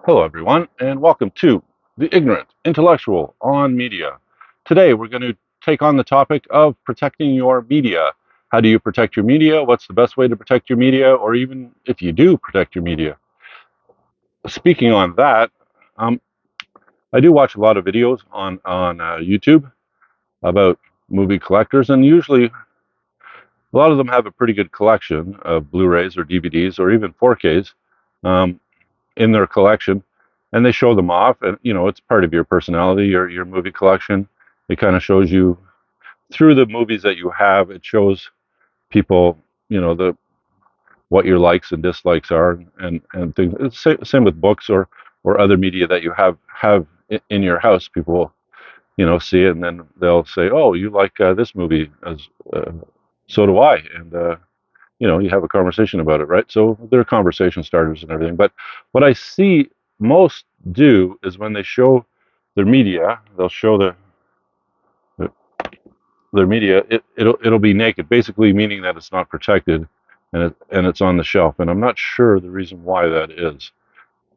Hello, everyone, and welcome to The Ignorant Intellectual on Media. Today, we're going to take on the topic of protecting your media. How do you protect your media? What's the best way to protect your media, or even if you do protect your media? Speaking on that, um, I do watch a lot of videos on YouTube about movie collectors, and usually a lot of them have a pretty good collection of Blu-rays or DVDs or even 4Ks. In their collection, and they show them off, and it's part of your personality, your movie collection. It kind of shows you through the movies that you have. It shows people, the what your likes and dislikes are, and things. It's same with books or other media that you have in your house. People see it, and then they'll say, oh, you like this movie, as so do I, and you have a conversation about it, right? So they're conversation starters and everything. But what I see most do is when they show their media, they'll show their media. It'll be naked, basically meaning that it's not protected, and it's on the shelf. And I'm not sure the reason why that is.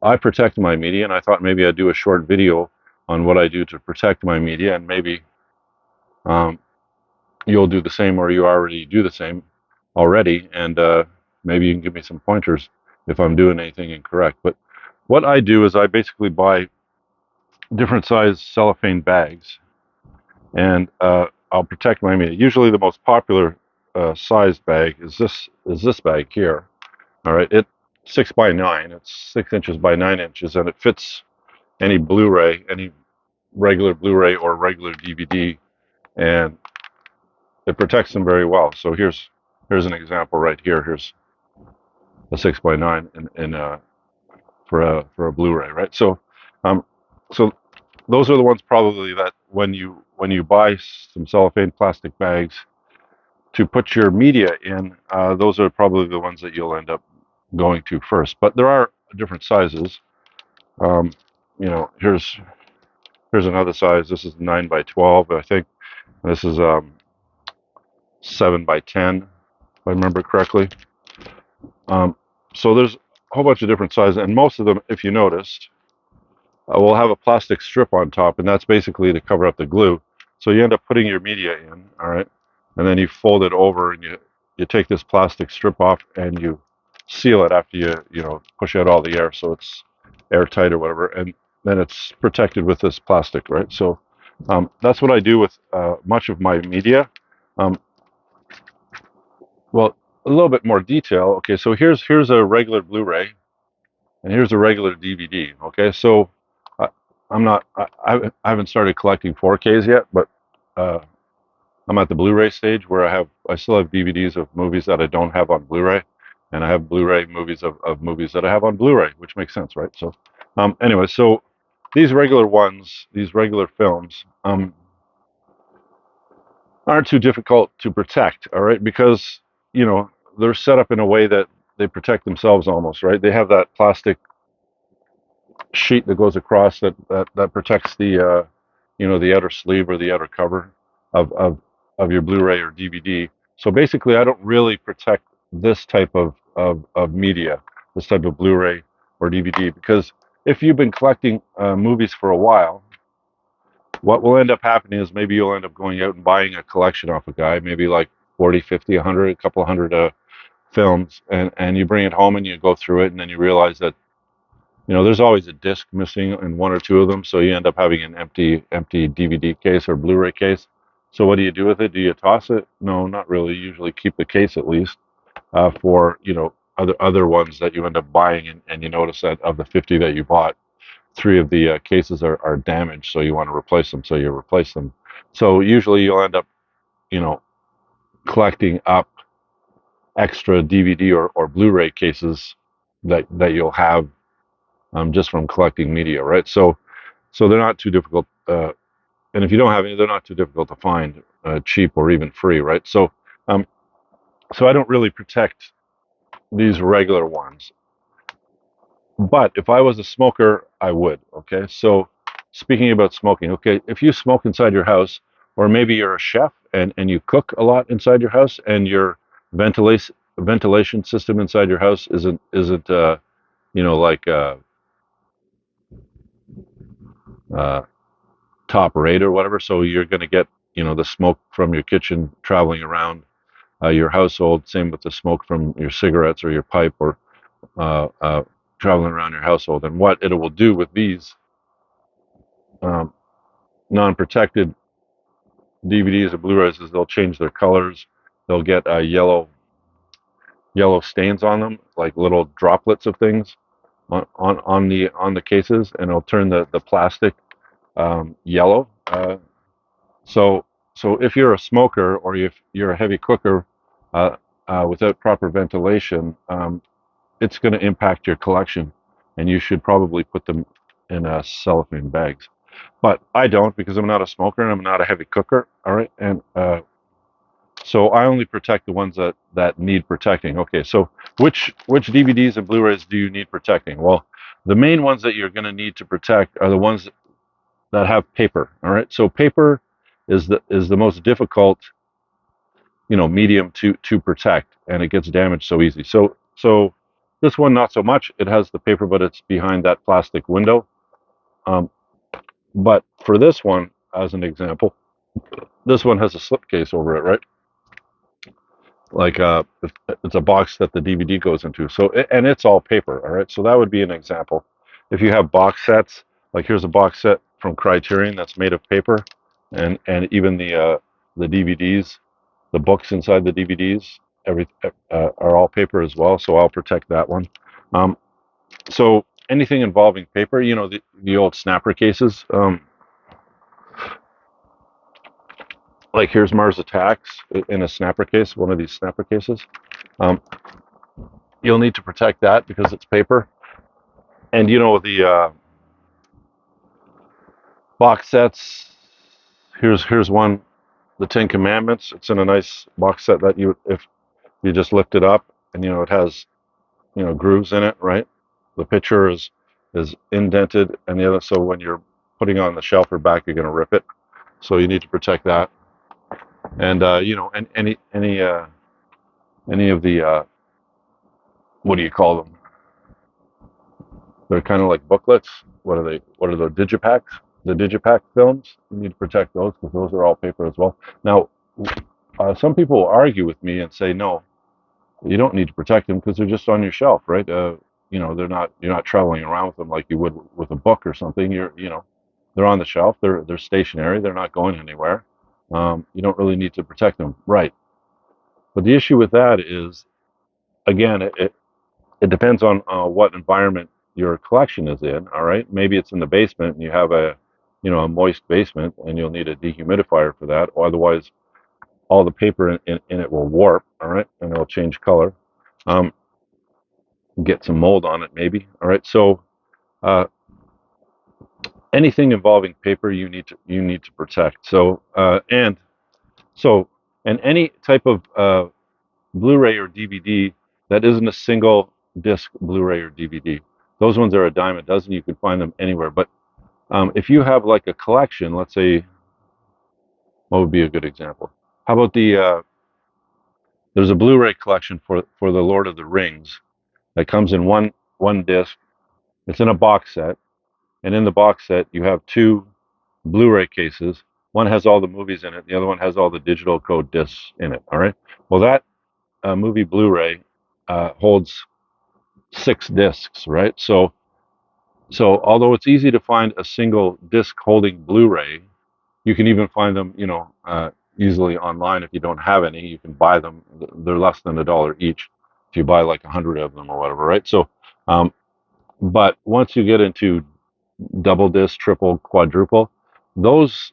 I protect my media, and I thought maybe I'd do a short video on what I do to protect my media, and maybe um, you'll do the same, or you already do the same already, and maybe you can give me some pointers if I'm doing anything incorrect. But what I do is I basically buy different size cellophane bags, and I'll protect my media. Usually, the most popular size bag is this bag here. All right, it's 6 by 9. It's 6 inches by 9 inches, and it fits any Blu-ray, any regular Blu-ray or regular DVD, and it protects them very well. So here's an example right here. Here's a 6 by 9 in for a Blu-ray, right? Um, so those are the ones probably that when you buy some cellophane plastic bags to put your media in, those are probably the ones that you'll end up going to first. But there are different sizes. Um, here's another size. This is 9 by 12, I think. This is 7 by 10, if I remember correctly. Um, so there's a whole bunch of different sizes, and most of them, if you noticed, will have a plastic strip on top, and that's basically to cover up the glue. So you end up putting your media in, all right, and then you fold it over, and you take this plastic strip off, and you seal it after you push out all the air, so it's airtight or whatever, and then it's protected with this plastic, right? So that's what I do with much of my media. Um, well, a little bit more detail. Okay, so here's a regular Blu-ray, and here's a regular DVD. Okay, so I, I'm not, I haven't started collecting 4Ks yet, but uh, I'm at the Blu-ray stage where I still have DVDs of movies that I don't have on Blu-ray, and I have Blu-ray movies of movies that I have on Blu-ray, which makes sense, right? So, anyway, so these regular ones, these regular films, aren't too difficult to protect, all right, because they're set up in a way that they protect themselves almost, right? They have that plastic sheet that goes across that protects the outer sleeve or the outer cover of your Blu-ray or DVD. So basically, I don't really protect this type of media, this type of Blu-ray or DVD, because if you've been collecting movies for a while, what will end up happening is maybe you'll end up going out and buying a collection off a guy, maybe like 40, 50, 100, a couple of hundred films, and you bring it home and you go through it, and then you realize that there's always a disc missing in one or two of them, so you end up having an empty DVD case or Blu-ray case. So what do you do with it? Do you toss it? No, not really. You usually keep the case at least for other ones that you end up buying, and you notice that of the 50 that you bought, three of the cases are damaged, so you want to replace them. So you replace them. So usually you'll end up you know collecting up extra DVD or Blu-ray cases that you'll have just from collecting media, right? So they're not too difficult, and if you don't have any, they're not too difficult to find, cheap or even free, right? Um, so I don't really protect these regular ones, but if I was a smoker, I would. Okay, so speaking about smoking, okay, if you smoke inside your house, or maybe you're a chef and you cook a lot inside your house, and your ventilation system inside your house isn't like uh, top rate or whatever. So you're going to get, the smoke from your kitchen traveling around your household. Same with the smoke from your cigarettes or your pipe or uh, uh, traveling around your household. And what it will do with these um, non-protected DVDs or Blu-rays is they'll change their colors. They'll get yellow stains on them, like little droplets of things on the cases, and it'll turn the plastic yellow. So so if you're a smoker or if you're a heavy cooker uh, without proper ventilation, it's going to impact your collection, and you should probably put them in cellophane bags. But I don't because I'm not a smoker and I'm not a heavy cooker. All right, and so I only protect the ones that need protecting. Okay, so which DVDs and Blu-rays do you need protecting? Well, the main ones that you're going to need to protect are the ones that have paper. All right, so paper is the most difficult, medium to protect, and it gets damaged so easy. So this one not so much. It has the paper, but it's behind that plastic window. Um, but for this one, as an example, this one has a slipcase over it, right? Like it's a box that the DVD goes into. So and it's all paper. All right, so that would be an example. If you have box sets, like here's a box set from Criterion that's made of paper, and even the DVDs, the books inside the DVDs, are all paper as well. So I'll protect that one. Um, so anything involving paper, the old snapper cases. Like here's Mars Attacks in a snapper case, one of these snapper cases. Um, you'll need to protect that because it's paper. And the box sets. Here's one, the Ten Commandments. It's in a nice box set that if you just lift it up, and it has grooves in it, right? The picture is indented, and the other, so when you're putting on the shelf or back, you're going to rip it. So you need to protect that. And and any of the what do you call them? They're kind of like booklets. What are they? What are the digipacks? The digipack films. You need to protect those because those are all paper as well. Now, some people will argue with me and say, no, you don't need to protect them because they're just on your shelf, right? They're not. You're not traveling around with them like you would with a book or something. They're on the shelf. They're stationary. They're not going anywhere. You don't really need to protect them, right? But the issue with that is, again, it depends on what environment your collection is in. All right, maybe it's in the basement and you have a moist basement, and you'll need a dehumidifier for that. Or otherwise, all the paper in it will warp. All right, and it'll change color. Um, get some mold on it, maybe. All right, so uh, anything involving paper, you need to protect. So and any type of Blu-ray or DVD that isn't a single disc Blu-ray or DVD. Those ones are a dime a dozen. You can find them anywhere. But if you have like a collection, let's say, what would be a good example? How about there's a Blu-ray collection for the Lord of the Rings that comes in one disc. It's in a box set, and in the box set you have two Blu-ray cases. One has all the movies in it. The other one has all the digital code discs in it. All right. Well, that movie Blu-ray holds six discs, right? So although it's easy to find a single disc holding Blu-ray, you can even find them, easily online. If you don't have any, you can buy them. They're less than $1 each if you buy like 100 of them or whatever, right? So, but once you get into double disc, triple, quadruple, those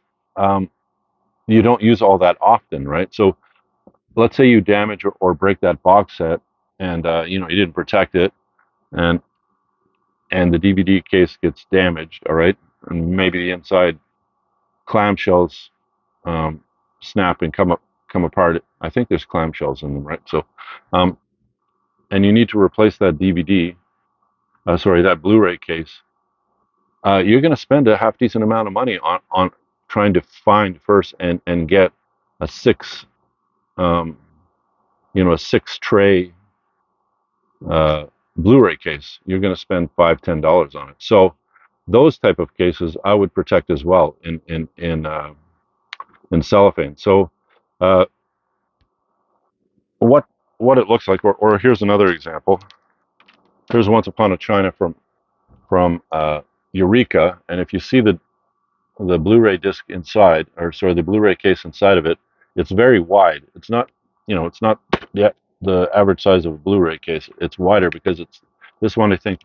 you don't use all that often, right? So let's say you damage or break that box set, and you didn't protect it, and the DVD case gets damaged, all right, and maybe the inside clamshells um, snap and come apart. I think there's clamshells in them, right? So, um, and you need to replace that DVD, sorry, that Blu-ray case. You're going to spend a half decent amount of money on trying to find first and get a um, a six tray uh, Blu-ray case. You're going to spend $5-10 on it. So those type of cases I would protect as well in cellophane. So uh, what what it looks like, or here's another example. Here's Once Upon a China from Eureka, and if you see the Blu-ray disc inside, or sorry, the Blu-ray case inside of it, it's very wide. It's not, it's not the average size of a Blu-ray case. It's wider because it's this one I think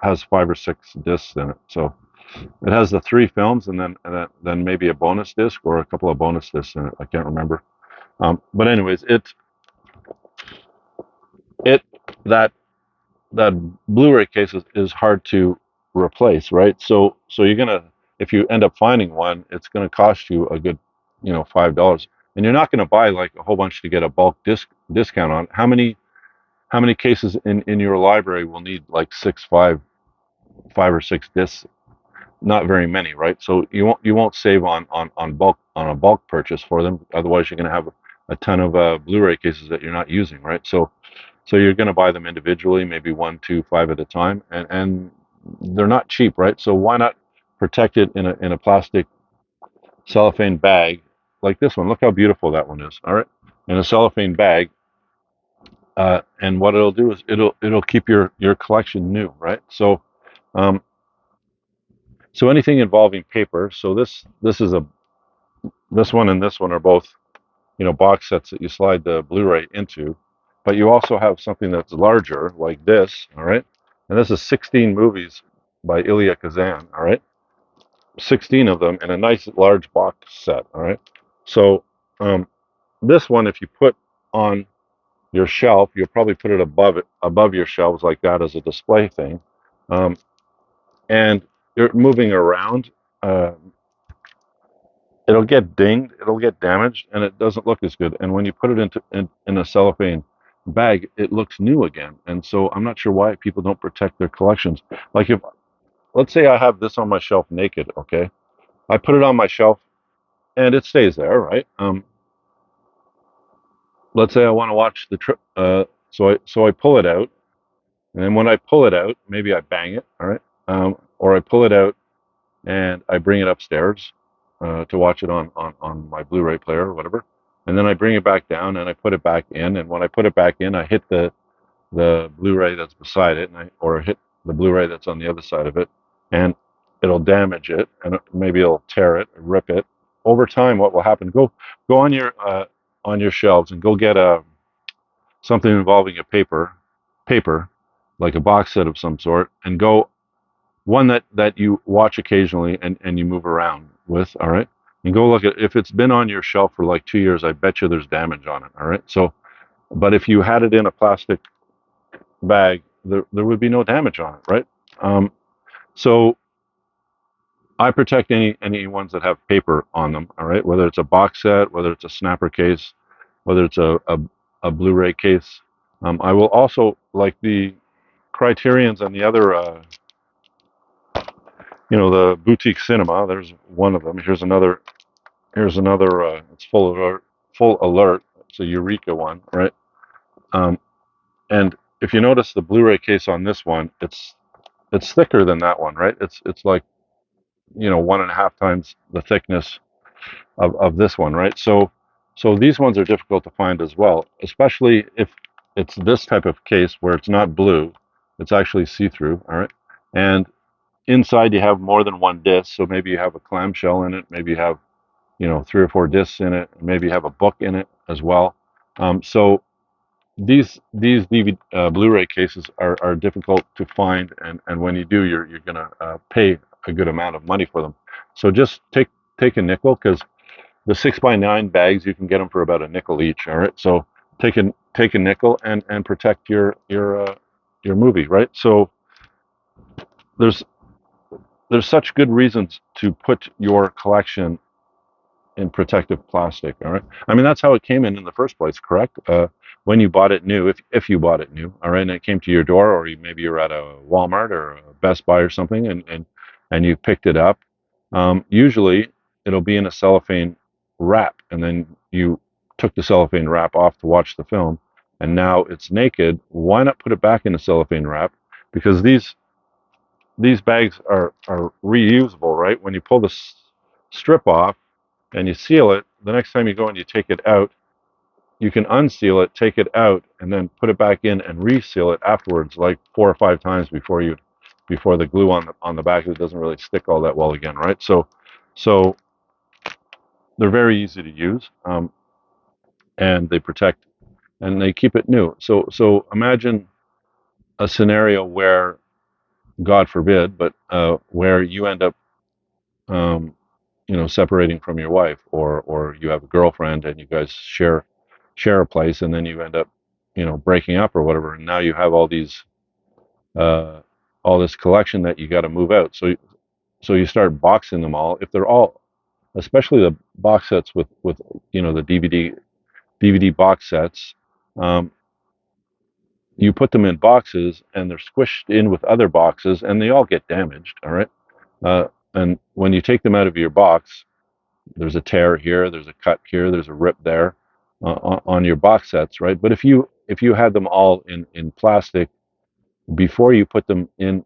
has 5 or 6 discs in it. So it has the 3 films, and then maybe a bonus disc or a couple of bonus discs in it. I can't remember. But anyways, it that that Blu-ray case is hard to replace, right? So you're gonna if you end up finding one, it's gonna cost you a good, $5, and you're not gonna buy like a whole bunch to get a bulk discount on. How many cases in your library will need like 5 or 6 discs? Not very many, right? So you won't save on a bulk purchase for them. Otherwise, you're gonna have a ton of Blu-ray cases that you're not using, right? So you're going to buy them individually, maybe 1, 2, 5 at a time, and they're not cheap, right? So why not protect it in a plastic cellophane bag like this one? Look how beautiful that one is. All right, in a cellophane bag, and what it'll do is it'll keep your collection new, right? Um, so anything involving paper. So this one and this one are both box sets that you slide the Blu-ray into, but you also have something that's larger like this, all right? And this is 16 movies by Ilya Kazan, all right? 16 of them in a nice large box set, all right? So um, this one, if you put on your shelf, you'll probably put it above your shelves like that as a display thing, um, and you're moving around. Uh, it'll get dinged, it'll get damaged, and it doesn't look as good. And when you put it in a cellophane bag, it looks new again. And so I'm not sure why people don't protect their collections. Like if let's say I have this on my shelf naked, okay? I put it on my shelf and it stays there, right? Let's say I want to watch the trip, so I pull it out, and then when I pull it out, maybe I bang it, all right? Or I pull it out and I bring it upstairs to watch it on my Blu-ray player or whatever. And then I bring it back down and I put it back in. And when I put it back in, I hit the Blu-ray that's beside it, or hit the Blu-ray that's on the other side of it, and it'll damage it, and maybe it'll tear it, rip it. Over time, what will happen? Go on your shelves and go get something involving a paper, like a box set of some sort, and go one that you watch occasionally and you move around with, all right? And go look at if it's been on your shelf for like 2 years, I bet you there's damage on it, all right? So, but if you had it in a plastic bag, there would be no damage on it, right? Um, so I protect any ones that have paper on them, all right? Whether it's a box set, whether it's a snapper case, whether it's a Blu-ray case. I will also like the Criterions and the other the boutique cinema. There's one of them. Here's another. Here's another. It's full alert. Full alert. It's a Eureka one, right? Um, and if you notice the Blu-ray case on this one, it's thicker than that one, right? It's like 1.5 times the thickness of this one, right? So these ones are difficult to find as well, especially if it's this type of case where it's not blue, it's actually see-through, all right? And inside you have more than one disc, so maybe you have a clamshell in it, maybe you have 3 or 4 discs in it, maybe you have a book in it as well. So these DVD, Blu-ray cases are difficult to find, and when you do, you're gonna pay a good amount of money for them. So just take a nickel, because the 6x9 bags you can get them for about a nickel each. All right, so take a nickel and protect your movie, right? So there's there's such good reasons to put your collection in protective plastic. All right. I mean, that's how it came in the first place, correct? When you bought it new, if you bought it new, all right, and it came to your door, or maybe you're at a Walmart or a Best Buy or something, and you picked it up. Usually, it'll be in a cellophane wrap, and then you took the cellophane wrap off to watch the film, and now it's naked. Why not put it back in a cellophane wrap? Because these bags are reusable, right? When you pull the strip off and you seal it, the next time you go and you take it out, you can unseal it, take it out, and then put it back in and reseal it afterwards, like 4 or 5 times before the glue on the back it doesn't really stick all that well again, right? So they're very easy to use, and they protect and they keep it new. So imagine a scenario where, God forbid, but where you end up, um, separating from your wife, or you have a girlfriend and you guys share a place, and then you end up, breaking up or whatever, and now you have uh, all this collection that you got to move out. So you start boxing them all. If they're all, especially the box sets with the DVD box sets, um, you put them in boxes and they're squished in with other boxes and they all get damaged. All right. And when you take them out of your box, there's a tear here, there's a cut here, there's a rip there, on your box sets, right? But if you had them all in plastic before you put them in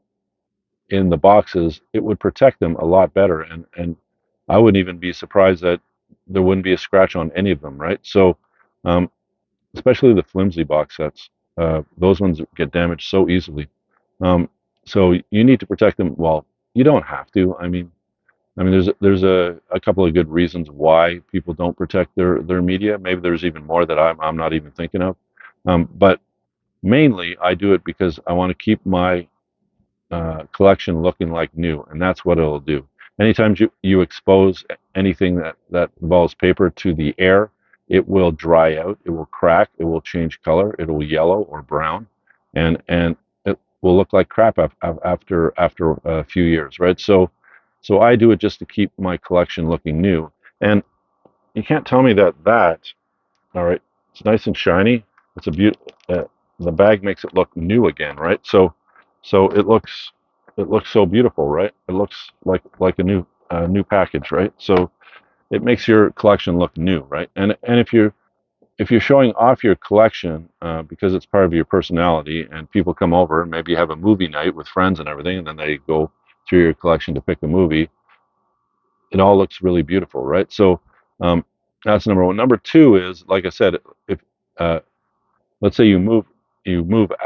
the boxes, it would protect them a lot better. And I wouldn't even be surprised that there wouldn't be a scratch on any of them, right? So, um, especially the flimsy box sets, those ones get damaged so easily. Um, so you need to protect them. Well, you don't have to. I mean, there's a couple of good reasons why people don't protect their media. Maybe there's even more that I'm not even thinking of. But mainly, I do it because I want to keep my collection looking like new, and that's what it'll do. Anytime you expose anything that involves paper to the air, it will dry out, it will crack, it will change color, it will yellow or brown, and it will look like crap after a few years, right? So I do it just to keep my collection looking new, and you can't tell me that. All right, it's nice and shiny. It's a beautiful. The bag makes it look new again, right? So it looks so beautiful, right? It looks like a new package, right? So it makes your collection look new, right? And if you're showing off your collection, because it's part of your personality, and people come over, and maybe you have a movie night with friends and everything, and then they go through your collection to pick a movie, it all looks really beautiful, right? So, um, that's number one. Number two is, like I said, if uh, let's say you move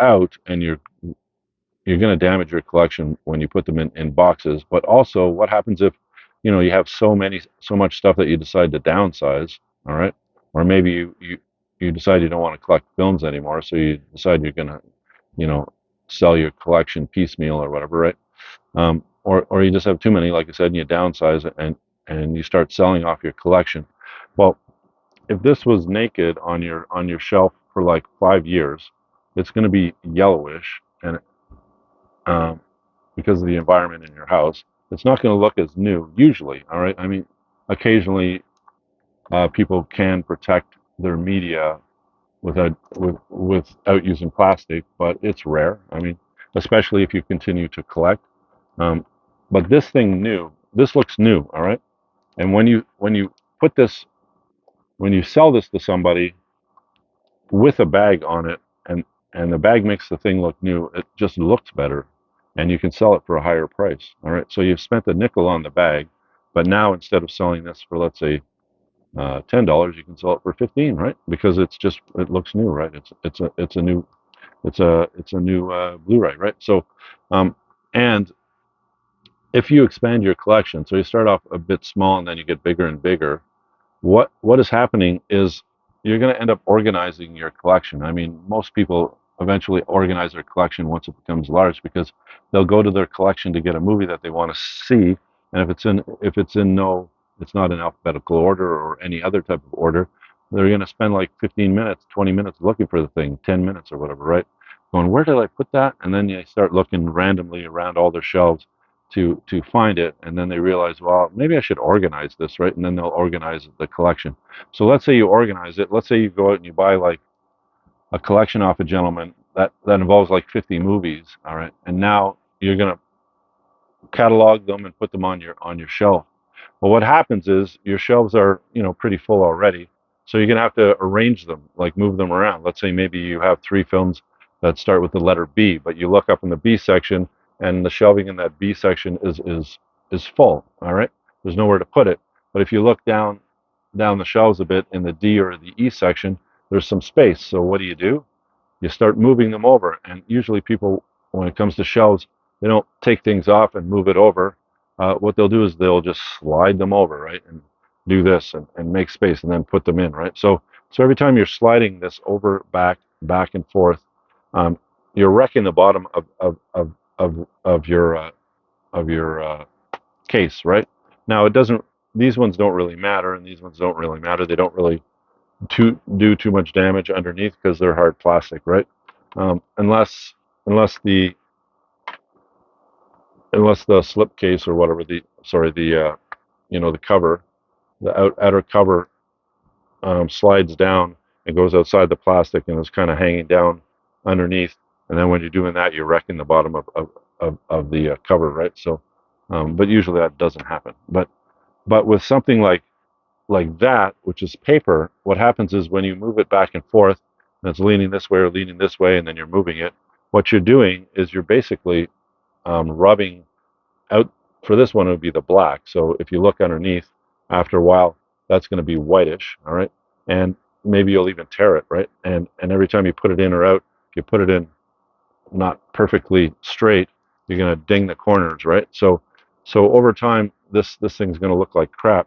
out, and you're going to damage your collection when you put them in boxes. But also, what happens if you have so much stuff that you decide to downsize? All right, or maybe you decide you don't want to collect films anymore, so you decide you're going to you know sell your collection piecemeal or whatever, right? Or you just have too many, like I said, and you downsize it, and you start selling off your collection. Well, if this was naked on your shelf for like 5 years, it's going to be yellowish, and um, because of the environment in your house, it's not going to look as new usually. All right. I mean, occasionally, people can protect their media without using plastic, but it's rare. I mean, especially if you continue to collect. Um, but this looks new. All right. And when you put this when you sell this to somebody with a bag on it, and the bag makes the thing look new, it just looks better, and you can sell it for a higher price. All right, so you've spent a nickel on the bag, but now instead of selling this for, let's say, $10, you can sell it for 15, right? Because it looks new, right? It's a new Blu-ray, right? So, and if you expand your collection, so you start off a bit small and then you get bigger and bigger, what is happening is you're going to end up organizing your collection. I mean, most people eventually organize their collection once it becomes large, because they'll go to their collection to get a movie that they want to see, and if it's not in alphabetical order or any other type of order, they're going to spend like 15 minutes, 20 minutes looking for the thing, 10 minutes or whatever, right? Going, where did I put that? And then they start looking randomly around all their shelves to find it, and then they realize, well, maybe I should organize this, right? And then they'll organize the collection. So let's say you organize it. Let's say you go out and you buy like a collection off a gentleman that involves like 50 movies, all right? And now you're gonna catalog them and put them on your shelf. Well, what happens is your shelves are pretty full already, so you're gonna have to arrange them, like move them around. Let's say maybe you have three films that start with the letter B, but you look up in the B section and the shelving in that B section is full. All right, there's nowhere to put it. But if you look down the shelves a bit in the D or the E section, there's some space. So what do? You start moving them over. And usually people, when it comes to shelves, they don't take things off and move it over. What they'll do is they'll just slide them over, right, and do this and make space and then put them in, right. So every time you're sliding this over, back and forth, um, you're wrecking the bottom of your case, right. Now it doesn't. These ones don't really matter, and these ones don't really matter. They don't really do too much damage underneath because they're hard plastic, right? Unless unless the unless the slip case or whatever the cover, the outer cover slides down and goes outside the plastic and is kind of hanging down underneath. And then when you're doing that, you're wrecking the bottom of the cover, right? So, but usually that doesn't happen. But with something like that, which is paper, what happens is when you move it back and forth, and it's leaning this way or leaning this way, and then you're moving it, what you're doing is you're basically rubbing out. For this one, it would be the black. So if you look underneath, after a while, that's going to be whitish, all right? And maybe you'll even tear it, right? And every time you put it in or out, if you put it in not perfectly straight, you're going to ding the corners, right? So over time, this thing's going to look like crap,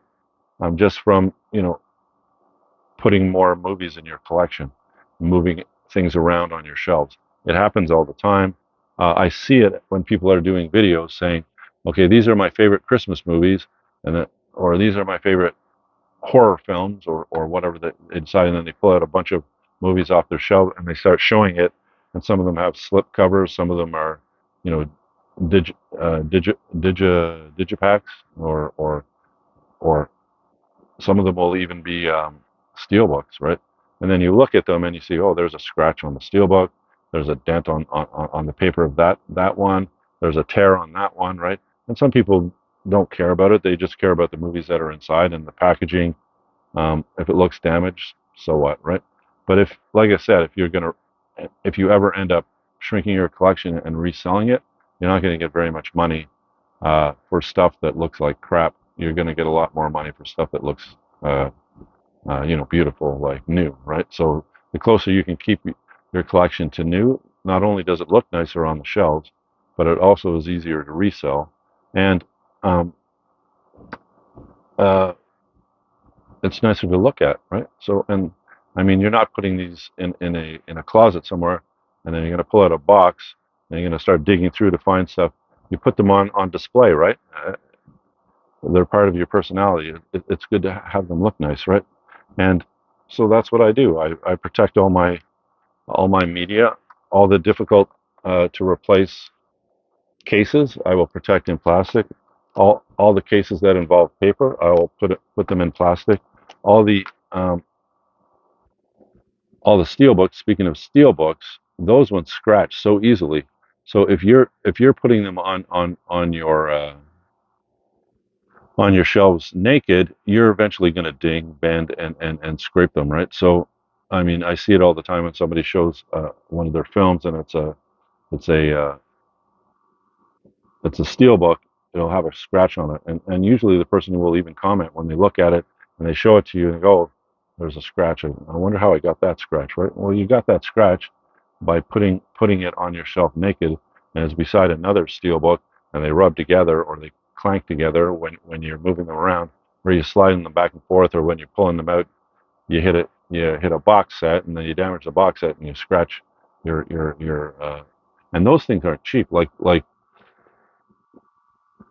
just from putting more movies in your collection, moving things around on your shelves. It happens all the time. I see it when people are doing videos saying, "Okay, these are my favorite Christmas movies," or "These are my favorite horror films," or whatever they decide, and then they pull out a bunch of movies off their shelf and they start showing it. And some of them have slip covers, some of them are, you know, digipacks, or some of them will even be steel books, right? And then you look at them and you see, oh, there's a scratch on the steel book. There's a dent on the paper of that one. There's a tear on that one, right? And some people don't care about it. They just care about the movies that are inside and the packaging. If it looks damaged, so what, right? But if, like I said, if you ever end up shrinking your collection and reselling it, you're not going to get very much money for stuff that looks like crap. You're going to get a lot more money for stuff that looks, uh, beautiful, like new, right? So the closer you can keep your collection to new, not only does it look nicer on the shelves, but it also is easier to resell, and um, uh, it's nicer to look at, right? So, and I mean, you're not putting these in a closet somewhere, and then you're going to pull out a box and you're going to start digging through to find stuff. You put them on display, right? They're part of your personality. It's good to have them look nice, right? And so that's what I do. I protect all my media, all the difficult to replace cases. I will protect in plastic. All the cases that involve paper, I will put them in plastic. All the um, all the steel books. Speaking of steel books, those ones scratch so easily. So if you're putting them on your shelves naked, you're eventually going to ding, bend, and scrape them, right? So, I mean, I see it all the time when somebody shows one of their films and it's a uh, it's a steel book. It'll have a scratch on it, and usually the person will even comment when they look at it and they show it to you and go, oh, "There's a scratch. And I wonder how I got that scratch." Right? Well, you got that scratch by putting it on your shelf naked, and it's beside another steel book, and they rub together or they clank together when you're moving them around, or you're sliding them back and forth, or when you're pulling them out, you hit a box set, and then you damage the box set, and you scratch your. And those things aren't cheap. Like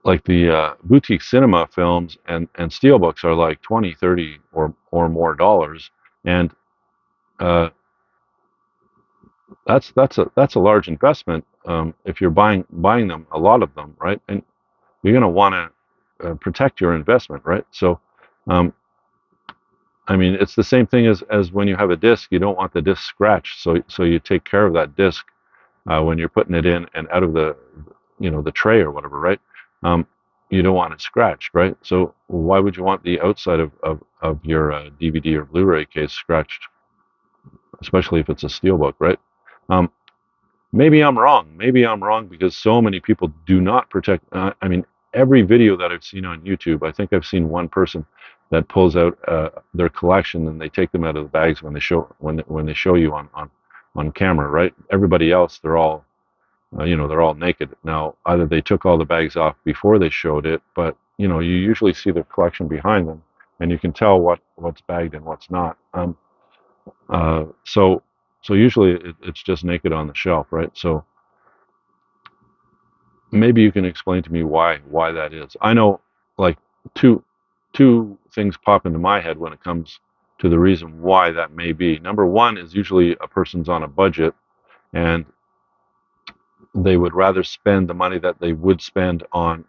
the boutique cinema films and steelbooks are like 20, 30 or more dollars, and uh, that's a large investment if you're buying them, a lot of them, right? And you're going to want to protect your investment, right? So um, I mean, it's the same thing as when you have a disc. You don't want the disc scratched, so you take care of that disc when you're putting it in and out of the tray or whatever, right? Um, you don't want it scratched, right? So why would you want the outside of your DVD or Blu-ray case scratched, especially if it's a steelbook, right? Um, Maybe I'm wrong. Maybe I'm wrong because so many people do not protect. I mean, every video that I've seen on YouTube, I think I've seen one person that pulls out their collection and they take them out of the bags when they show you on camera, right? Everybody else, they're all they're all naked. Now, either they took all the bags off before they showed it, but you usually see the collection behind them, and you can tell what's bagged and what's not. So usually it's just naked on the shelf, right? So maybe you can explain to me why that is. I know like two two things pop into my head when it comes to the reason why that may be. Number one is usually a person's on a budget and they would rather spend the money that they would spend on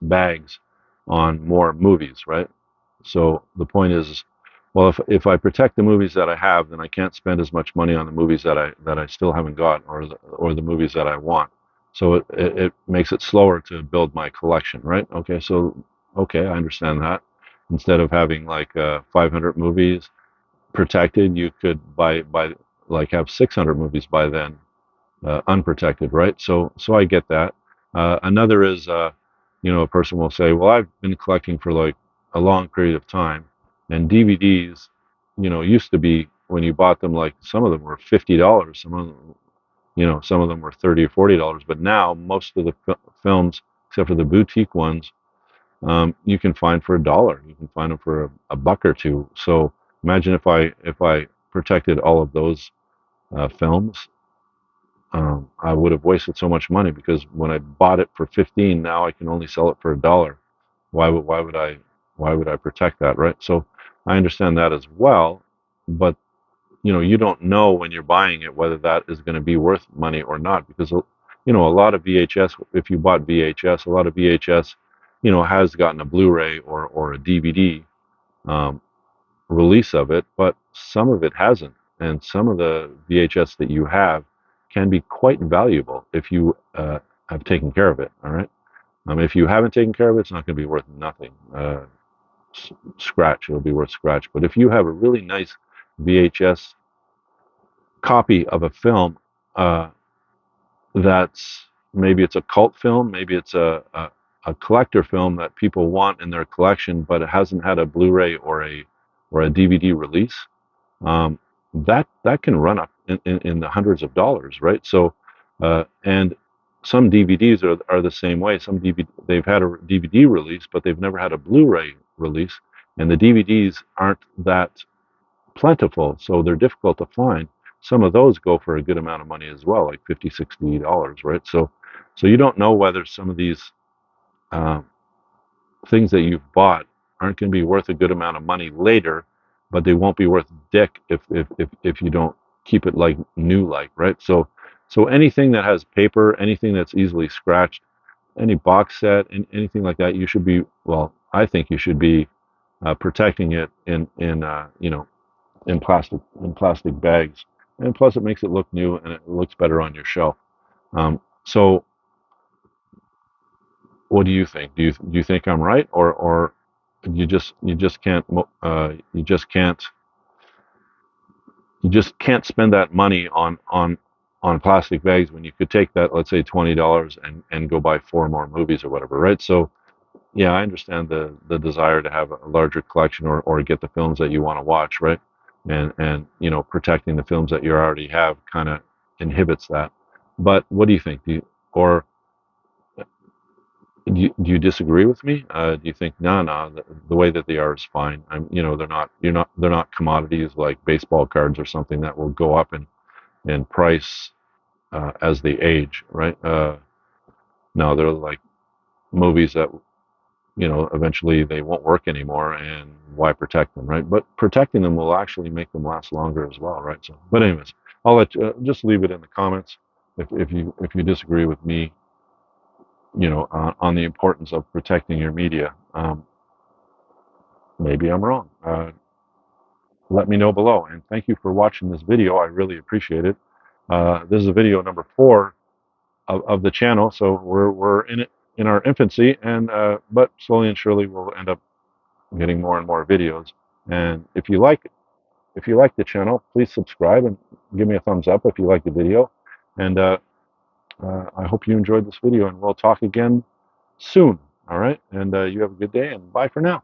bags on more movies, right? So the point is, well, if I protect the movies that I have, then I can't spend as much money on the movies that I still haven't got, or the movies that I want. So it makes it slower to build my collection, right? Okay, I understand that. Instead of having like 500 movies protected, you could buy like have 600 movies by then unprotected, right? So I get that. Another is, a person will say, well, I've been collecting for like a long period of time, and DVDs, used to be when you bought them, like some of them were $50, some of them were 30 or $40, but now most of the films, except for the boutique ones, you can find for $1. You can find them for a buck or two. So imagine if I protected all of those films. I would have wasted so much money because when I bought it for 15, now I can only sell it for $1. Why would I protect that, right? So I understand that as well, but you don't know when you're buying it whether that is going to be worth money or not because a lot of VHS, if you bought VHS, a lot of VHS, has gotten a Blu-ray or a DVD um, release of it, but some of it hasn't. And some of the VHS that you have can be quite valuable if you have taken care of it. All right. If you haven't taken care of it, it's not going to be worth nothing. Scratch, it'll be worth scratch. But if you have a really nice VHS copy of a film uh, that's maybe it's a cult film, maybe it's a collector film that people want in their collection, but it hasn't had a Blu-ray or a DVD release, um, that can run up in the hundreds of dollars, right? So, and some DVDs are the same way. Some DVD they've had a DVD release, but they've never had a Blu-ray release, and the DVDs aren't that plentiful, so they're difficult to find. Some of those go for a good amount of money as well, like 50, $60, right? So you don't know whether some of these um, things that you've bought aren't going to be worth a good amount of money later, but they won't be worth dick if you don't keep it like new, like, right? So anything that has paper, anything that's easily scratched, any box set, and anything like that, you should be, well, I think you should be protecting it in plastic bags, and plus it makes it look new and it looks better on your shelf. So what do you think? Do you think I'm right, or you just can't spend that money on plastic bags when you could take that, let's say $20, and go buy four more movies or whatever, right? So yeah, I understand the desire to have a larger collection or get the films that you want to watch, right? And protecting the films that you already have kind of inhibits that. But what do you think? Or do you disagree with me? Do you think no, the way that they are is fine? They're not commodities like baseball cards or something that will go up in price as they age, right? No, they're like movies that eventually they won't work anymore, and why protect them, right? But protecting them will actually make them last longer as well, right? So, but anyways, I'll let you, just leave it in the comments if you disagree with me, on the importance of protecting your media. Maybe I'm wrong. Let me know below, and thank you for watching this video. I really appreciate it. This is video number 4 of the channel, so we're in our infancy, and but slowly and surely we'll end up getting more and more videos. And if you like the channel, please subscribe and give me a thumbs up if you like the video. And I hope you enjoyed this video, and we'll talk again soon. All right, and you have a good day, and bye for now.